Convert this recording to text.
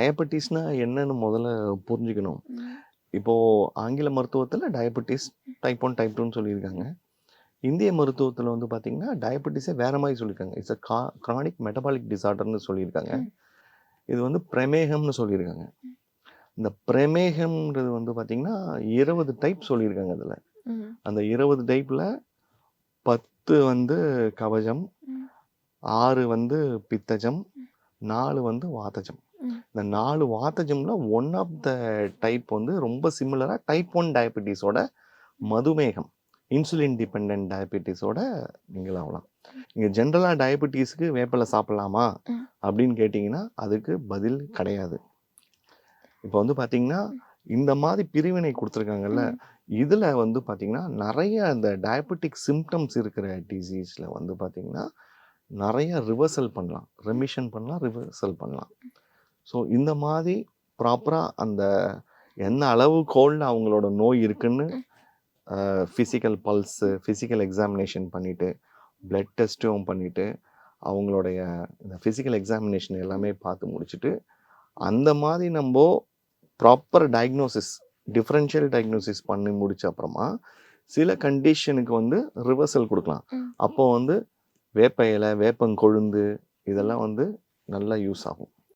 டயபெட்டிஸ்னா என்னன்னு முதல்ல புரிஞ்சுக்கணும். ம். இப்போ ஆங்கில மருத்துவத்துல டயபெட்டிஸ் டைப் 1, டைப் 2ன்னு சொல்லியிருக்காங்க. இந்திய மருத்துவத்துல வந்து பார்த்தீங்கன்னா, டயபெட்டிஸே வேற மாரி சொல்லியிருக்காங்க. இட்ஸ் கிரானிக் மெட்டபாலிக் டிஸார்டர்ன்னு சொல்லியிருக்காங்க. ம். இது வந்து பிரமேகம்னு சொல்லியிருக்காங்க. ம். இந்த பிரமேகம்ன்றது வந்து பார்த்தீங்கன்னா, 20 டைப் சொல்லியிருக்காங்க அதுல. ம். அந்த 20 டைப்ல 10 வந்து கபஜம், ம். 6 வந்து பித்தஜம், ம். 4 வந்து வாதஜம். ம். இந்த 4 வாதஜம்ல ஒன் ஆஃப் த டைப் வந்து ரொம்ப சிமிலரா டைப் 1 டயபெட்டிஸோட மதுமேகம், இன்சுலின் டிபெண்டன்ட் டயபெட்டிஸோட நீங்களாகலாம். நீங்க ஜென்ரலா டயபெட்டிஸ்க்கு வேப்பிலை சாப்பிடலாமா ம். அப்படின்னு கேட்டிங்கன்னா, அதுக்கு பதில் கிடையாது. இப்போ வந்து பார்த்தீங்கன்னா, ம். இந்த மாதிரி பிரிவினை குடுத்துருக்காங்கல்ல, ம். இதுல வந்து பார்த்தீங்கன்னா, நெறைய இந்த டயபெட்டிக் சிம்ப்டம்ஸ் இருக்கிற டிசீஸ்ல வந்து பார்த்தீங்கன்னா, நெறைய ரிவர்சல் பண்ணலாம். ரெமிஷன் பண்ணலாம், ரிவர்சல் பண்ணலாம். ஸோ இந்த மாதிரி ப்ராப்பரா அந்த என்ன அளவுகோல்ல அவங்களோட நோய் இருக்குன்னு ம். ஃபிசிக்கல் பல்ஸு, ஃபிசிக்கல் எக்ஸாமினேஷன் பண்ணிட்டு, பிளட் டெஸ்ட்டும் பண்ணிட்டு, அவங்களுடைய இந்த ஃபிசிக்கல் எக்ஸாமினேஷன் எல்லாமே பார்த்து முடிச்சுட்டு, அந்த மாதிரி நம்போ ப்ராப்பர் டயக்னோசிஸ், டிஃபரன்ஷியல் டயக்னோசிஸ் பண்ணி முடிச்ச அப்புறமா, சில கண்டிஷனுக்கு வந்து ரிவர்சல் குடுக்கலாம். ம். அப்போ வந்து வேப்ப இலை, வேப்பங்கொழுந்து இதெல்லாம் வந்து நல்லா யூஸ் ஆகும்.